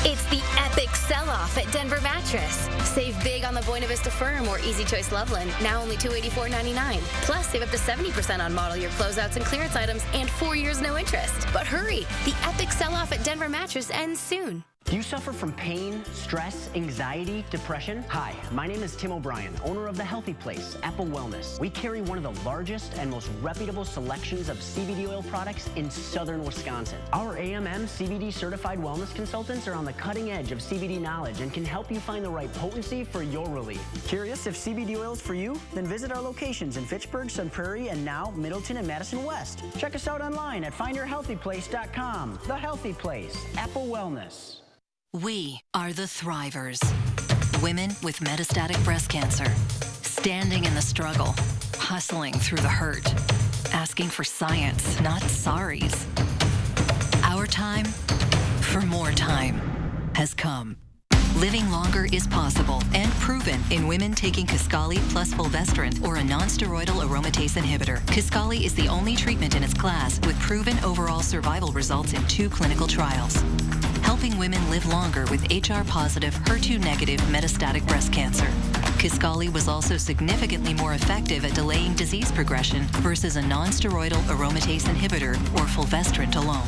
It's the epic sell-off at Denver Mattress. Save big on the Buena Vista Firm or Easy Choice Loveland, now only $284.99. Plus, save up to 70% on model year closeouts and clearance items and 4 years no interest. But hurry, the epic sell-off at Denver Mattress ends soon. Do you suffer from pain, stress, anxiety, depression? Hi, my name is Tim O'Brien, owner of The Healthy Place, Apple Wellness. We carry one of the largest and most reputable selections of CBD oil products in southern Wisconsin. Our AMM CBD certified wellness consultants are on the cutting edge of CBD knowledge and can help you find the right potency for your relief. Curious if CBD oil is for you? Then visit our locations in Fitchburg, Sun Prairie, and now Middleton and Madison West. Check us out online at findyourhealthyplace.com. The Healthy Place, Apple Wellness. We are the Thrivers. Women with metastatic breast cancer, standing in the struggle, hustling through the hurt, asking for science, not sorries. Our time for more time has come. Living longer is possible and proven in women taking Kisqali plus fulvestrant or a non-steroidal aromatase inhibitor. Kisqali is the only treatment in its class with proven overall survival results in 2 clinical trials, helping women live longer with HR-positive, HER2-negative metastatic breast cancer. Kisqali was also significantly more effective at delaying disease progression versus a non-steroidal aromatase inhibitor or fulvestrant alone.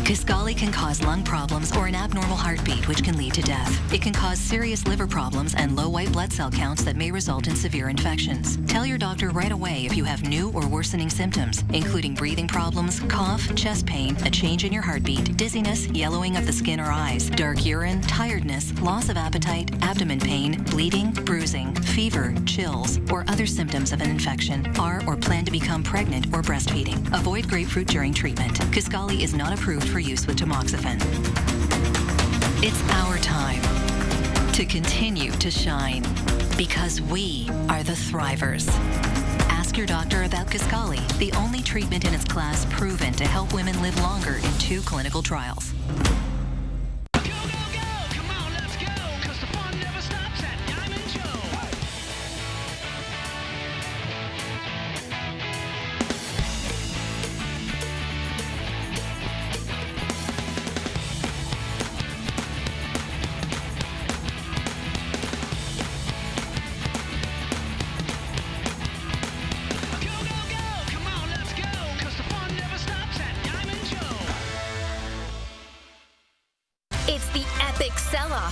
Kisqali can cause lung problems or an abnormal heartbeat, which can lead to death. It can cause serious liver problems and low white blood cell counts that may result in severe infections. Tell your doctor right away if you have new or worsening symptoms, including breathing problems, cough, chest pain, a change in your heartbeat, dizziness, yellowing of the skin or eyes, dark urine, tiredness, loss of appetite, abdomen pain, bleeding, bruising, fever, chills, or other symptoms of an infection, are or plan to become pregnant or breastfeeding. Avoid grapefruit during treatment. Kisqali is not approved for use with tamoxifen. It's our time to continue to shine because we are the Thrivers. Ask your doctor about Kisqali, the only treatment in its class proven to help women live longer in 2 clinical trials.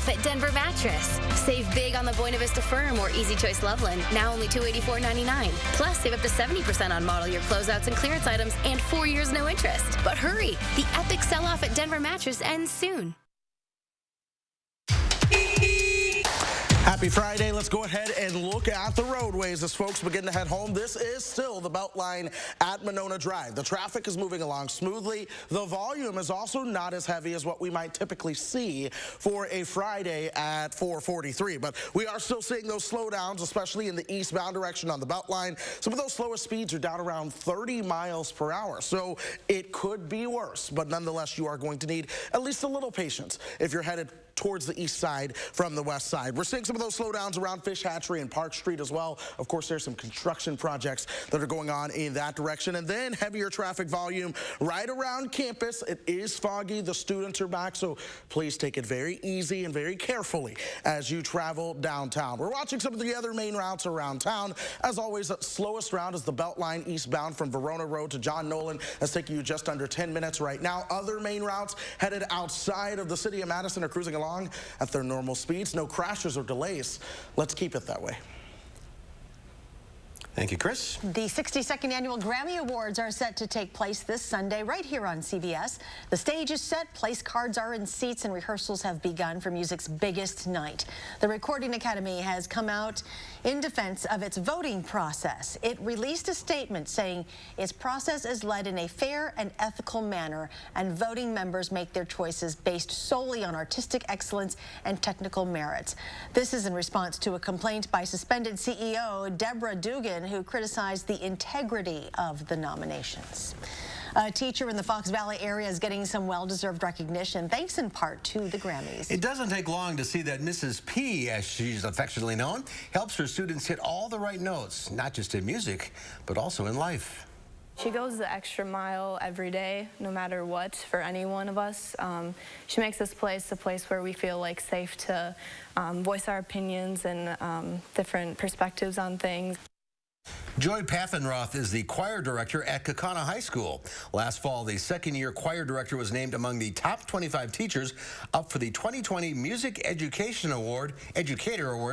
At Denver Mattress. Save big on the Buena Vista Firm or Easy Choice Loveland, now only $284.99. Plus, save up to 70% on model year closeouts and clearance items and 4 years no interest. But hurry, the epic sell-off at Denver Mattress ends soon. Happy Friday. Let's go ahead and look at the roadways as folks begin to head home. This is still the Beltline at Monona Drive. The traffic is moving along smoothly. The volume is also not as heavy as what we might typically see for a Friday at 4:43. But we are still seeing those slowdowns, especially in the eastbound direction on the Beltline. Some of those slowest speeds are down around 30 miles per hour. So it could be worse, but nonetheless, you are going to need at least a little patience if you're headed towards the east side from the west side. We're seeing some of those slowdowns around Fish Hatchery and Park Street as well. Of course, there's some construction projects that are going on in that direction. And then heavier traffic volume right around campus. It is foggy. The students are back, so please take it very easy and very carefully as you travel downtown. We're watching some of the other main routes around town. As always, the slowest route is the Beltline eastbound from Verona Road to John Nolan. That's taking you just under 10 minutes right now. Other main routes headed outside of the city of Madison are cruising along at their normal speeds. No crashes or delays. Let's keep it that way. Thank you, Chris. The 62nd Annual Grammy Awards are set to take place this Sunday right here on CBS. The stage is set, place cards are in seats, and rehearsals have begun for music's biggest night. The Recording Academy has come out in defense of its voting process. It released a statement saying its process is led in a fair and ethical manner, and voting members make their choices based solely on artistic excellence and technical merits. This is in response to a complaint by suspended CEO Deborah Dugan, who criticized the integrity of the nominations. A teacher in the Fox Valley area is getting some well-deserved recognition, thanks in part to the Grammys. It doesn't take long to see that Mrs. P, as she's affectionately known, helps her students hit all the right notes, not just in music, but also in life. She goes the extra mile every day, no matter what, for any one of us. She makes this place a place where we feel like safe to voice our opinions and different perspectives on things. Joy Paffenroth is the choir director at Kaukauna High School. Last fall, the second-year choir director was named among the top 25 teachers up for the 2020 Music Educator Award,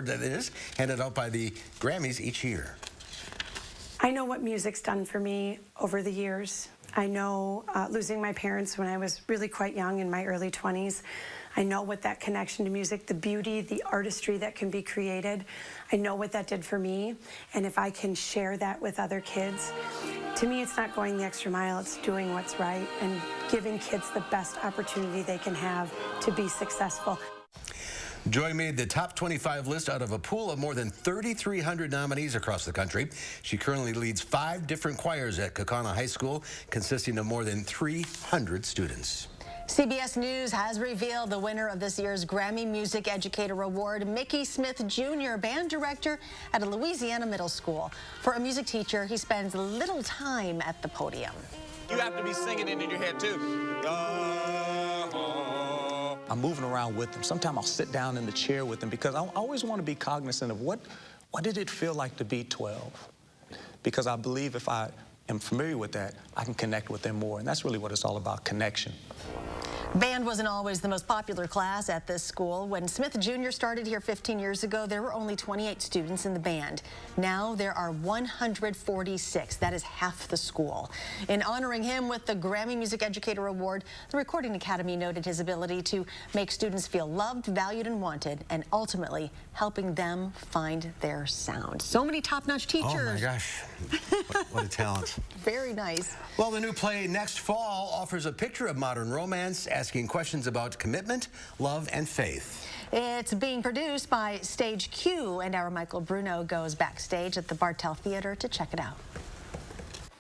that is, handed out by the Grammys each year. I know what music's done for me over the years. I know losing my parents when I was really quite young, in my early 20s. I know what that connection to music, the beauty, the artistry that can be created. I know what that did for me, and if I can share that with other kids, to me it's not going the extra mile, it's doing what's right and giving kids the best opportunity they can have to be successful. Joy made the top 25 list out of a pool of more than 3,300 nominees across the country. She currently leads 5 different choirs at Kaukauna High School, consisting of more than 300 students. CBS News has revealed the winner of this year's Grammy Music Educator Award, Mickey Smith Jr., band director at a Louisiana middle school. For a music teacher, he spends little time at the podium. You have to be singing it in your head, too. I'm moving around with them. Sometimes I'll sit down in the chair with them because I always want to be cognizant of what did it feel like to be 12? Because I believe if I am familiar with that, I can connect with them more, and that's really what it's all about, connection. Band wasn't always the most popular class at this school. When Smith Jr. started here 15 years ago, there were only 28 students in the band. Now there are 146. That is half the school. In honoring him with the Grammy Music Educator Award, the Recording Academy noted his ability to make students feel loved, valued, and wanted, and ultimately helping them find their sound. So many top-notch teachers. Oh my gosh, what a talent. Very nice. Well, the new play Next Fall offers a picture of modern romance, asking questions about commitment, love, and faith. It's being produced by Stage Q, and our Michael Bruno goes backstage at the Bartell Theater to check it out.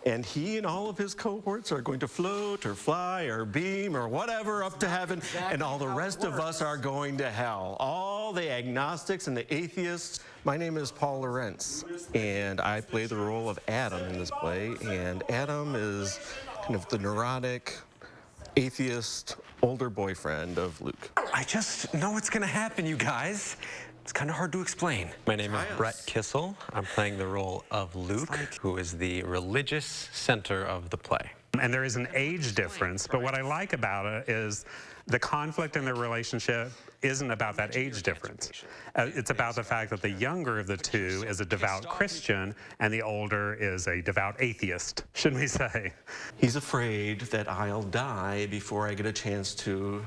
And he and all of his cohorts are going to float or fly or beam or whatever up to heaven, and all the rest of us are going to hell. All the agnostics and the atheists. My name is Paul Lorentz, and I play the role of Adam in this play, and Adam is kind of the neurotic, atheist, older boyfriend of Luke. I just know what's gonna happen, you guys. It's kind of hard to explain. My name is Brett Kissel. I'm playing the role of Luke, who is the religious center of the play. And there is an age difference, but what I like about it is the conflict in their relationship isn't about that age difference. It's about the fact that the younger of the two is a devout Christian and the older is a devout atheist, shouldn't we say? He's afraid that I'll die before I get a chance to,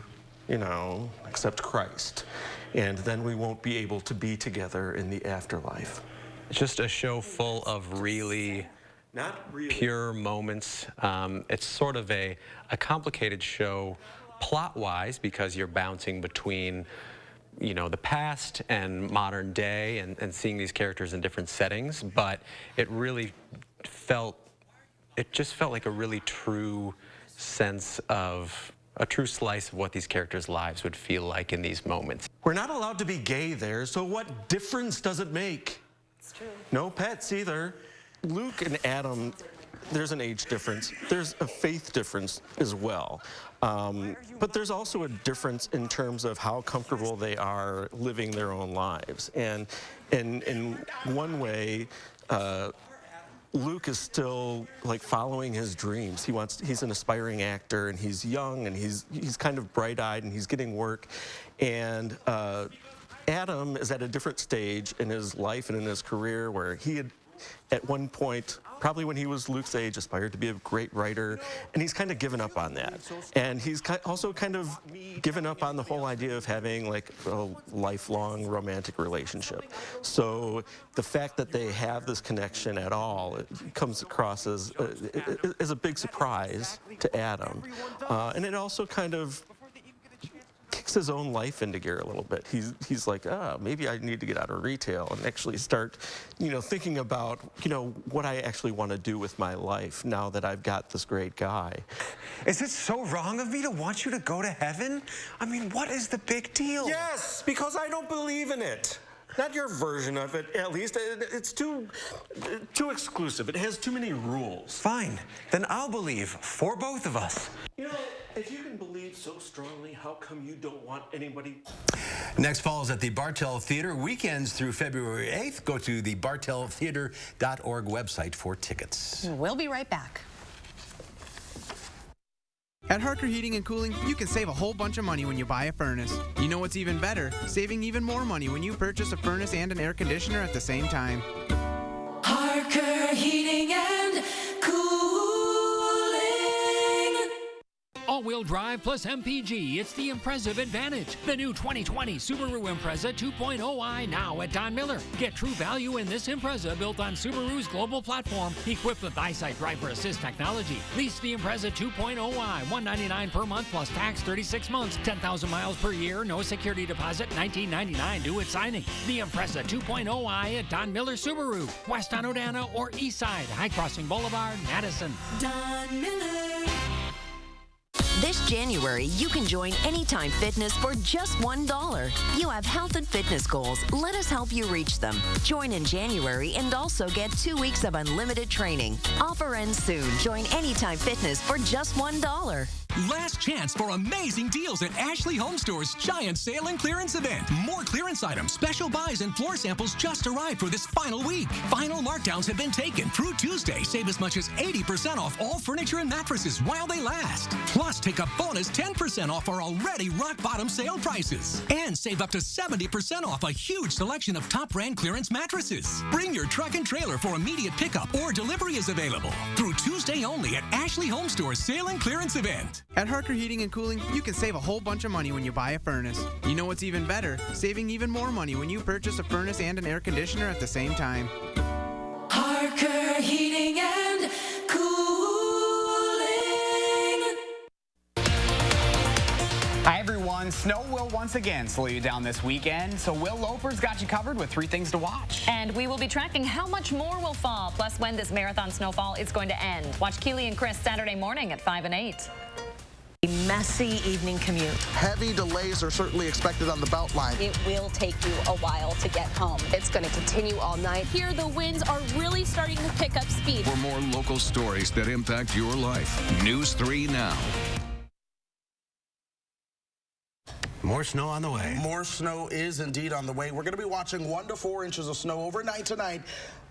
you know, accept Christ. And then we won't be able to be together in the afterlife. It's just a show full of really pure moments. It's sort of a complicated show plot-wise because you're bouncing between, you know, the past and modern day and seeing these characters in different settings, but it just felt like a really true sense of a true slice of what these characters' lives would feel like in these moments. We're not allowed to be gay there, so what difference does it make? It's true. No pets either. Luke and Adam, there's an age difference. There's a faith difference as well. But there's also a difference in terms of how comfortable they are living their own lives. And in one way, Luke is still like following his dreams. He's an aspiring actor, and he's young, and he's kind of bright-eyed, and he's getting work. And Adam is at a different stage in his life and in his career where he had, at one point, probably when he was Luke's age, aspired to be a great writer, and he's kind of given up on that. And he's also kind of given up on the whole idea of having like a lifelong romantic relationship. So the fact that they have this connection at all, it comes across as a big surprise to Adam. And it also kind of kicks his own life into gear a little bit. He's like, maybe I need to get out of retail and actually start, thinking about, what I actually want to do with my life now that I've got this great guy. Is it so wrong of me to want you to go to heaven? I mean, what is the big deal? Yes, because I don't believe in it. Not your version of it, at least. It's too exclusive. It has too many rules. Fine. Then I'll believe for both of us. If you can believe so strongly, how come you don't want anybody? Next fall is at the Bartell Theater. Weekends through February 8th. Go to the bartelltheater.org website for tickets. We'll be right back. At Harker Heating and Cooling, you can save a whole bunch of money when you buy a furnace. You know what's even better? Saving even more money when you purchase a furnace and an air conditioner at the same time. Harker Heating and Cooling. All-wheel drive plus MPG, it's the Impreza Advantage. The new 2020 Subaru Impreza 2.0i now at Don Miller. Get true value in this Impreza built on Subaru's global platform, equipped with EyeSight Driver Assist technology. Lease the Impreza 2.0i, $199 per month plus tax 36 months, 10,000 miles per year, no security deposit, $19.99 due at signing. The Impreza 2.0i at Don Miller Subaru, west on Odana or east side, High Crossing Boulevard, Madison. Don Miller. This January, you can join Anytime Fitness for just $1. You have health and fitness goals. Let us help you reach them. Join in January and also get 2 weeks of unlimited training. Offer ends soon. Join Anytime Fitness for just $1. Last chance for amazing deals at Ashley Home Store's giant sale and clearance event. More clearance items, special buys, and floor samples just arrived for this final week. Final markdowns have been taken. Through Tuesday, save as much as 80% off all furniture and mattresses while they last. Plus, take a bonus 10% off our already rock-bottom sale prices. And save up to 70% off a huge selection of top-brand clearance mattresses. Bring your truck and trailer for immediate pickup or delivery is available. Through Tuesday only at Ashley Home Store's sale and clearance event. At Harker Heating and Cooling, you can save a whole bunch of money when you buy a furnace. You know what's even better? Saving even more money when you purchase a furnace and an air conditioner at the same time. Harker Heating and Cooling. Hi everyone, snow will once again slow you down this weekend, so Will Loper's got you covered with 3 things to watch. And we will be tracking how much more will fall, plus when this marathon snowfall is going to end. Watch Keely and Chris Saturday morning at 5 and 8. A messy evening commute. Heavy delays are certainly expected on the Beltline. It will take you a while to get home. It's going to continue all night. Here, the winds are really starting to pick up speed. For more local stories that impact your life, News 3 Now. More snow on the way. More snow is indeed on the way. We're going to be watching 1 to 4 inches of snow overnight tonight.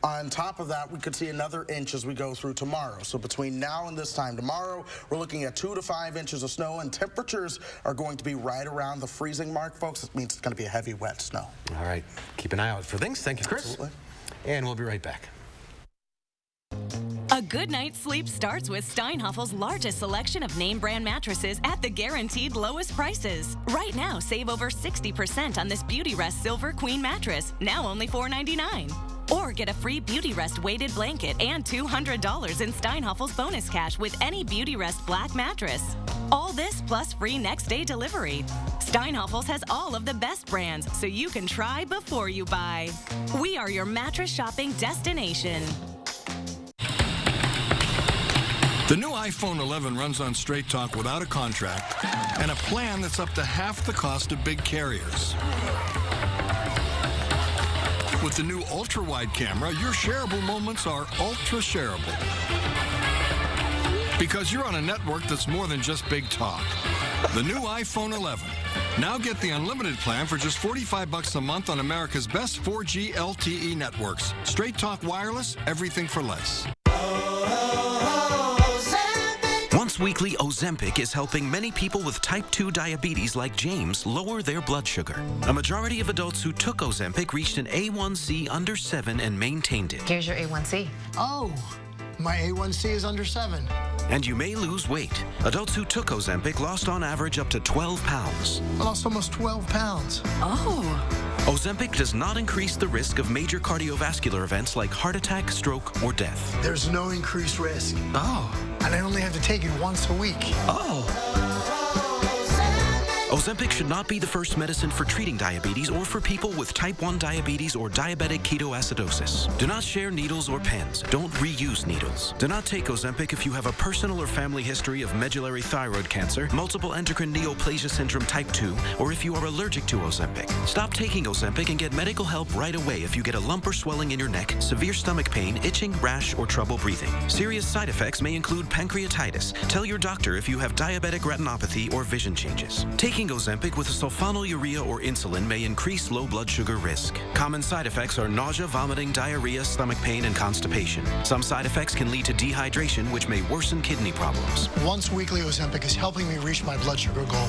On top of that, we could see another inch as we go through tomorrow. So between now and this time tomorrow, we're looking at 2 to 5 inches of snow, and temperatures are going to be right around the freezing mark, folks. It means it's going to be a heavy, wet snow. All right. Keep an eye out for things. Thank you, Chris. Absolutely. And we'll be right back. A good night's sleep starts with Steinhoffel's largest selection of name brand mattresses at the guaranteed lowest prices. Right now, save over 60% on this Beautyrest Silver Queen mattress, now only $4.99. Or get a free Beautyrest weighted blanket and $200 in Steinhoffel's bonus cash with any Beautyrest Black mattress. All this plus free next day delivery. Steinhoffel's has all of the best brands, so you can try before you buy. We are your mattress shopping destination. The new iPhone 11 runs on Straight Talk without a contract and a plan that's up to half the cost of big carriers. With the new ultra-wide camera, your shareable moments are ultra-shareable. Because you're on a network that's more than just big talk. The new iPhone 11. Now get the unlimited plan for just $45 a month on America's best 4G LTE networks. Straight Talk Wireless, everything for less. Once Weekly Ozempic is helping many people with type 2 diabetes like James lower their blood sugar. A majority of adults who took Ozempic reached an A1C under 7 and maintained it. Here's your A1C. Oh, my A1C is under 7. And you may lose weight. Adults who took Ozempic lost on average up to 12 pounds. I lost almost 12 pounds. Oh. Ozempic does not increase the risk of major cardiovascular events like heart attack, stroke, or death. There's no increased risk. Oh. And I only have to take it once a week. Oh. Ozempic should not be the first medicine for treating diabetes or for people with type 1 diabetes or diabetic ketoacidosis. Do not share needles or pens. Don't reuse needles. Do not take Ozempic if you have a personal or family history of medullary thyroid cancer, multiple endocrine neoplasia syndrome type 2, or if you are allergic to Ozempic. Stop taking Ozempic and get medical help right away if you get a lump or swelling in your neck, severe stomach pain, itching, rash, or trouble breathing. Serious side effects may include pancreatitis. Tell your doctor if you have diabetic retinopathy or vision changes. Taking Ozempic with a sulfonylurea or insulin may increase low blood sugar risk. Common side effects are nausea, vomiting, diarrhea, stomach pain, and constipation. Some side effects can lead to dehydration, which may worsen kidney problems. Once Weekly Ozempic is helping me reach my blood sugar goal.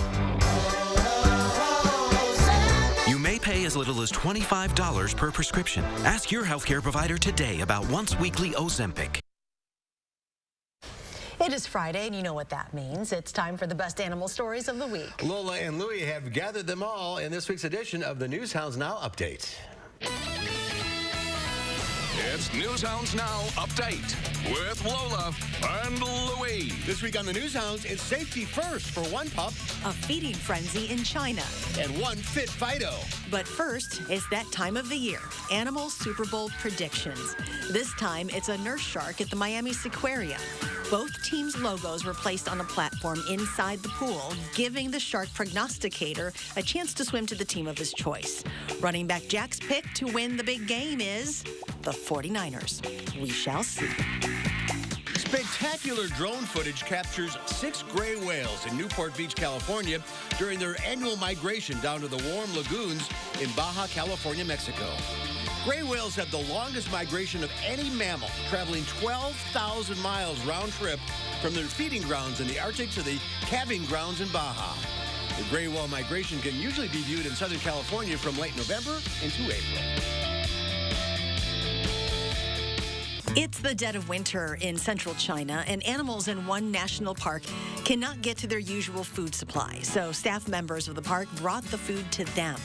You may pay as little as $25 per prescription. Ask your healthcare provider today about Once Weekly Ozempic. It is Friday, and you know what that means. It's time for the best animal stories of the week. Lola and Louie have gathered them all in this week's edition of the News Hounds Now Update. It's News Hounds Now Update with Lola and Louie. This week on the News Hounds, it's safety first for one pup. A feeding frenzy in China. And one fit Fido. But first, it's that time of the year, Animal Super Bowl predictions. This time, it's a nurse shark at the Miami Sequoia. Both teams' logos were placed on a platform inside the pool, giving the shark prognosticator a chance to swim to the team of his choice. Running back Jack's pick to win the big game is the 49ers. We shall see. Spectacular drone footage captures 6 gray whales in Newport Beach, California during their annual migration down to the warm lagoons in Baja California, Mexico. Gray whales have the longest migration of any mammal, traveling 12,000 miles round trip from their feeding grounds in the Arctic to the calving grounds in Baja. The gray whale migration can usually be viewed in Southern California from late November into April. It's the dead of winter in central China, and animals in one national park cannot get to their usual food supply. So staff members of the park brought the food to them.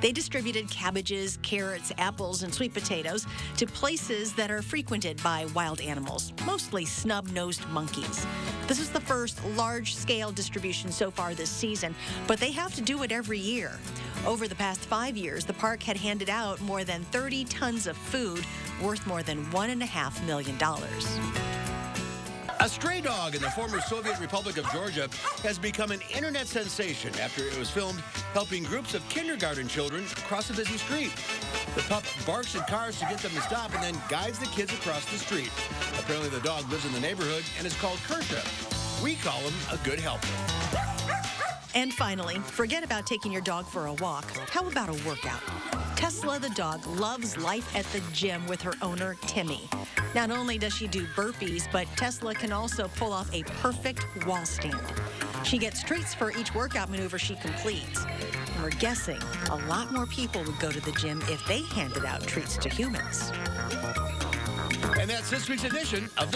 They distributed cabbages, carrots, apples, and sweet potatoes to places that are frequented by wild animals, mostly snub-nosed monkeys. This is the first large-scale distribution so far this season, but they have to do it every year. Over the past 5 years, the park had handed out more than 30 tons of food worth more than $1.5 million. A stray dog in the former Soviet Republic of Georgia has become an internet sensation after it was filmed helping groups of kindergarten children cross a busy street. The pup barks at cars to get them to stop and then guides the kids across the street. Apparently the dog lives in the neighborhood and is called Kersha. We call him a good helper. And finally, forget about taking your dog for a walk. How about a workout? Tesla the dog loves life at the gym with her owner, Timmy. Not only does she do burpees, but Tesla can also pull off a perfect wall stand. She gets treats for each workout maneuver she completes. And we're guessing a lot more people would go to the gym if they handed out treats to humans. And that's this week's edition of